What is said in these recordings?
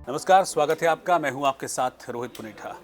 नमस्कार, स्वागत है आपका। मैं हूं आपके साथ रोहित पुनीठा।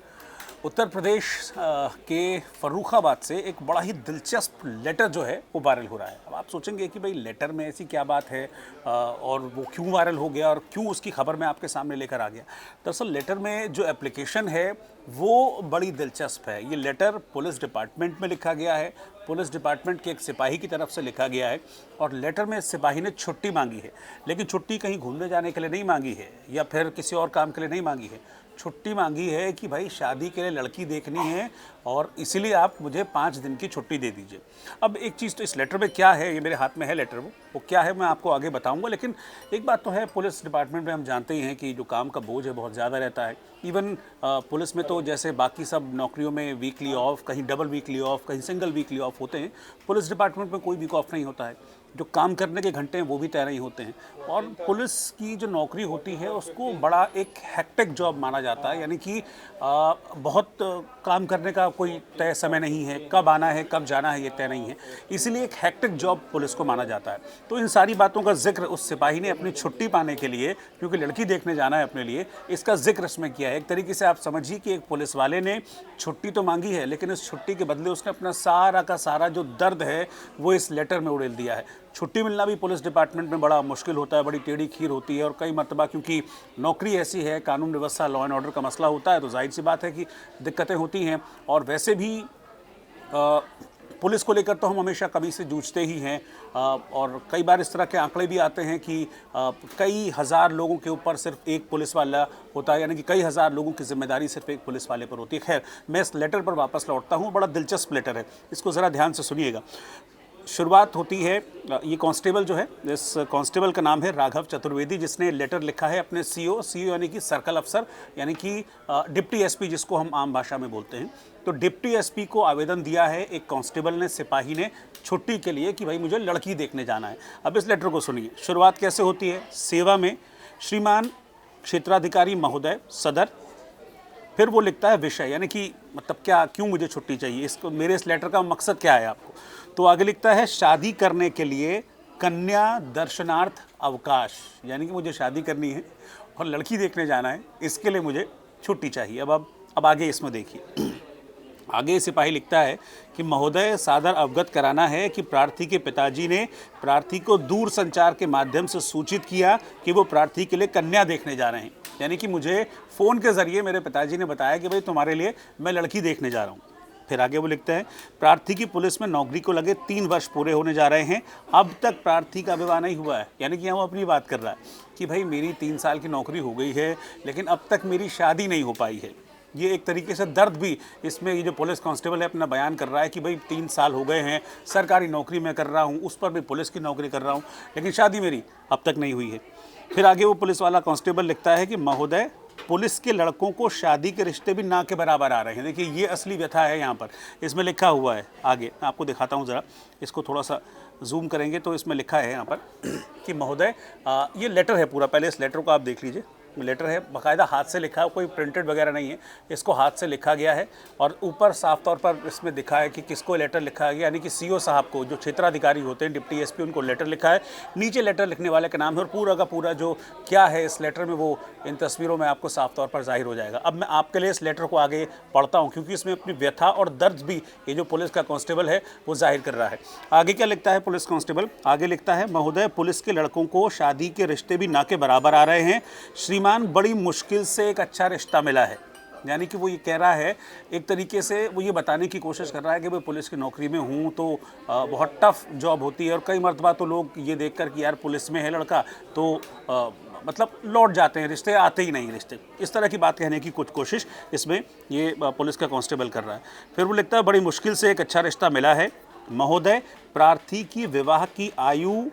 उत्तर प्रदेश के फर्रुखाबाद से एक बड़ा ही दिलचस्प लेटर जो है वो वायरल हो रहा है। अब आप सोचेंगे कि भाई लेटर में ऐसी क्या बात है और वो क्यों वायरल हो गया और क्यों उसकी खबर मैं आपके सामने लेकर आ गया। दरअसल लेटर में जो एप्लीकेशन है वो बड़ी दिलचस्प है। ये लेटर पुलिस डिपार्टमेंट में लिखा गया है, पुलिस डिपार्टमेंट के एक सिपाही की तरफ से लिखा गया है और लेटर में सिपाही ने छुट्टी मांगी है। लेकिन छुट्टी कहीं घूमने जाने के लिए नहीं मांगी है या फिर किसी और काम के लिए नहीं मांगी है। छुट्टी मांगी है कि भाई शादी के लिए लड़की देखनी है और इसीलिए आप मुझे 5 दिन की छुट्टी दे दीजिए। अब एक चीज़ तो इस लेटर में क्या है, ये मेरे हाथ में है लेटर, वो क्या है मैं आपको आगे बताऊंगा। लेकिन एक बात तो है, पुलिस डिपार्टमेंट में हम जानते ही हैं कि जो काम का बोझ है बहुत ज़्यादा रहता है। इवन पुलिस में तो जैसे बाकी सब नौकरियों में वीकली ऑफ, कहीं डबल वीकली ऑफ, कहीं सिंगल वीकली ऑफ होते हैं, पुलिस डिपार्टमेंट में कोई वीक ऑफ नहीं होता है। जो काम करने के घंटे हैं वो भी तय नहीं होते हैं और पुलिस की जो नौकरी होती है उसको बड़ा एक हेक्टिक जॉब माना जाता है। यानी कि बहुत काम करने का कोई तय समय नहीं है, कब आना है कब जाना है ये तय नहीं है, इसीलिए एक हेक्टिक जॉब पुलिस को माना जाता है। तो इन सारी बातों का जिक्र उस सिपाही ने अपनी छुट्टी पाने के लिए, क्योंकि लड़की देखने जाना है अपने लिए, इसका जिक्र इसमें किया है। एक तरीके से आप समझिए कि एक पुलिस वाले ने छुट्टी तो मांगी है लेकिन इस छुट्टी के बदले उसने अपना सारा का सारा जो दर्द है वो इस लेटर में उड़ेल दिया है। छुट्टी मिलना भी पुलिस डिपार्टमेंट में बड़ा मुश्किल होता है, बड़ी टेढ़ी खीर होती है और कई मरतबा क्योंकि नौकरी ऐसी है, कानून व्यवस्था, लॉ एंड ऑर्डर का मसला होता है, तो जाहिर सी बात है कि दिक्कतें होती हैं। और वैसे भी पुलिस को लेकर तो हम हमेशा कभी से जूझते ही हैं और कई बार इस तरह के आंकड़े भी आते हैं कि कई हज़ार लोगों के ऊपर सिर्फ एक पुलिस वाला होता है, यानी कि कई हज़ार लोगों की जिम्मेदारी सिर्फ एक पुलिस वाले पर होती है। खैर, मैं इस लेटर पर वापस लौटता हूँ। बड़ा दिलचस्प लेटर है, इसको ज़रा ध्यान से सुनिएगा। शुरुआत होती है, ये कांस्टेबल जो है, इस कांस्टेबल का नाम है राघव चतुर्वेदी, जिसने लेटर लिखा है अपने सीओ यानी कि सर्कल अफसर, यानी कि डिप्टी एसपी जिसको हम आम भाषा में बोलते हैं। तो डिप्टी एसपी को आवेदन दिया है एक कांस्टेबल ने, सिपाही ने, छुट्टी के लिए कि भाई मुझे लड़की देखने जाना है। अब इस लेटर को सुनिए, शुरुआत कैसे होती है। सेवा में श्रीमान क्षेत्राधिकारी महोदय सदर, फिर वो लिखता है विषय, यानी कि मतलब क्या, क्यों मुझे छुट्टी चाहिए, इसको मेरे इस लेटर का मकसद क्या है आपको। तो आगे लिखता है शादी करने के लिए कन्या दर्शनार्थ अवकाश, यानी कि मुझे शादी करनी है और लड़की देखने जाना है, इसके लिए मुझे छुट्टी चाहिए। अब आगे इसमें देखिए, आगे सिपाही लिखता है कि महोदय सादर अवगत कराना है कि प्रार्थी के पिताजी ने प्रार्थी को दूर संचार के माध्यम से सूचित किया कि वो प्रार्थी के लिए कन्या देखने जा रहे हैं। यानी कि मुझे फ़ोन के ज़रिए मेरे पिताजी ने बताया कि भाई तुम्हारे लिए मैं लड़की देखने जा रहा हूँ। फिर आगे वो लिखते हैं प्रार्थी की पुलिस में नौकरी को लगे 3 वर्ष पूरे होने जा रहे हैं, अब तक प्रार्थी का विवाह नहीं हुआ है। यानी कि यहाँ वो अपनी बात कर रहा है कि भाई मेरी 3 साल की नौकरी हो गई है लेकिन अब तक मेरी शादी नहीं हो पाई है। ये एक तरीके से दर्द भी इसमें, ये जो पुलिस कांस्टेबल है अपना बयान कर रहा है कि भाई 3 साल हो गए हैं, सरकारी नौकरी मैं कर रहा हूँ, उस पर भी पुलिस की नौकरी कर रहा हूँ, लेकिन शादी मेरी अब तक नहीं हुई है। फिर आगे वो पुलिस वाला कांस्टेबल लिखता है कि महोदय पुलिस के लड़कों को शादी के रिश्ते भी ना के बराबर आ रहे हैं। देखिए ये असली व्यथा है यहाँ पर, इसमें लिखा हुआ है। आगे मैं आपको दिखाता हूँ, ज़रा इसको थोड़ा सा जूम करेंगे तो इसमें लिखा है यहाँ पर कि महोदय, ये लेटर है पूरा, पहले इस लेटर को आप देख लीजिए। लेटर है, बाकायदा हाथ से लिखा है, कोई प्रिंटेड वगैरह नहीं है, इसको हाथ से लिखा गया है और ऊपर साफ तौर पर इसमें दिखा है कि किसको लेटर लिखा गया, यानी कि सीओ साहब को, जो क्षेत्राधिकारी होते हैं डिप्टी एसपी, उनको लेटर लिखा है। नीचे लेटर लिखने वाले का नाम है और पूरा का पूरा जो क्या है इस लेटर में वो इन तस्वीरों में आपको साफ तौर पर जाहिर हो जाएगा। अब मैं आपके लिए इस लेटर को आगे पढ़ता हूँ क्योंकि इसमें अपनी व्यथा और दर्द भी ये जो पुलिस का कांस्टेबल है वो जाहिर कर रहा है। आगे क्या लिखता है पुलिस कांस्टेबल, आगे लिखता है महोदय पुलिस के लड़कों को शादी के रिश्ते भी ना के बराबर आ रहे हैं। श्रीमान बड़ी मुश्किल से एक अच्छा रिश्ता मिला है। यानी कि वो ये कह रहा है, एक तरीके से वो ये बताने की कोशिश कर रहा है कि मैं पुलिस की नौकरी में हूँ तो बहुत टफ जॉब होती है और कई मरतबा तो लोग ये देखकर कि यार पुलिस में है लड़का तो मतलब लौट जाते हैं, रिश्ते आते ही नहीं रिश्ते, इस तरह की बात कहने की कुछ कोशिश इसमें ये पुलिस का कांस्टेबल कर रहा है। फिर वो लिखता है बड़ी मुश्किल से एक अच्छा रिश्ता मिला है महोदय, प्रार्थी की विवाह की आयु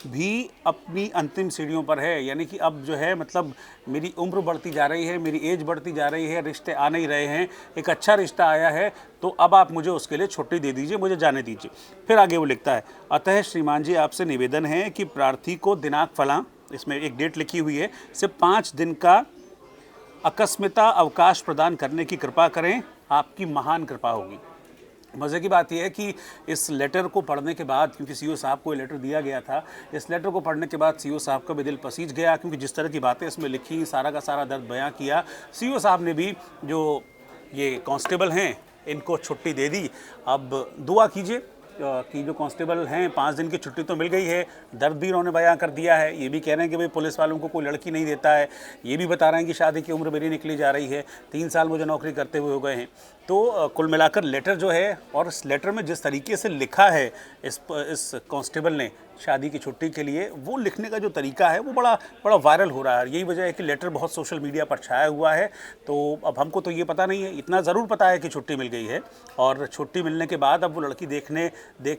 भी अपनी अंतिम सीढ़ियों पर है। यानी कि अब जो है मतलब मेरी उम्र बढ़ती जा रही है, मेरी एज बढ़ती जा रही है, रिश्ते आ नहीं रहे हैं, एक अच्छा रिश्ता आया है तो अब आप मुझे उसके लिए छुट्टी दे दीजिए, मुझे जाने दीजिए। फिर आगे वो लिखता है अतः श्रीमान जी आपसे निवेदन है कि प्रार्थी को दिनांक फलां, इसमें एक डेट लिखी हुई है, सिर्फ 5 दिन का अकस्मिता अवकाश प्रदान करने की कृपा करें, आपकी महान कृपा होगी। मज़े की बात यह है कि इस लेटर को पढ़ने के बाद, क्योंकि सीईओ साहब को ये लेटर दिया गया था, इस लेटर को पढ़ने के बाद सीईओ साहब का भी दिल पसीज गया, क्योंकि जिस तरह की बातें इसमें लिखी, सारा का सारा दर्द बयां किया। सीईओ साहब ने भी जो ये कांस्टेबल हैं इनको छुट्टी दे दी। अब दुआ कीजिए कि जो कांस्टेबल हैं 5 दिन की छुट्टी तो मिल गई है, दर्द भी इन्होंने बयां कर दिया है। ये भी कह रहे हैं कि भाई पुलिस वालों को कोई लड़की नहीं देता है, ये भी बता रहे हैं कि शादी की उम्र मेरी निकली जा रही है, 3 साल मुझे नौकरी करते हुए हो गए हैं। तो कुल मिलाकर लेटर जो है, और इस लेटर में जिस तरीके से लिखा है इस कांस्टेबल ने शादी की छुट्टी के लिए, वो लिखने का जो तरीका है वो बड़ा वायरल हो रहा है। यही वजह है कि लेटर बहुत सोशल मीडिया पर छाया हुआ है। तो अब हमको तो ये पता नहीं है, इतना ज़रूर पता है कि छुट्टी मिल गई है, और छुट्टी मिलने के बाद अब वो लड़की देख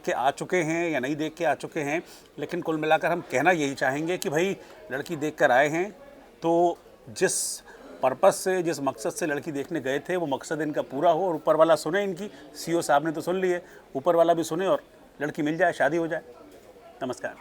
के आ चुके हैं या नहीं देख के आ चुके हैं। लेकिन कुल मिलाकर हम कहना यही चाहेंगे कि भाई लड़की देख कर आए हैं तो जिस पर्पस से, जिस मकसद से लड़की देखने गए थे, वो मकसद इनका पूरा हो और ऊपर वाला सुने इनकी। सीईओ साहब ने तो सुन ली है, ऊपर वाला भी सुने और लड़की मिल जाए, शादी हो जाए। नमस्कार।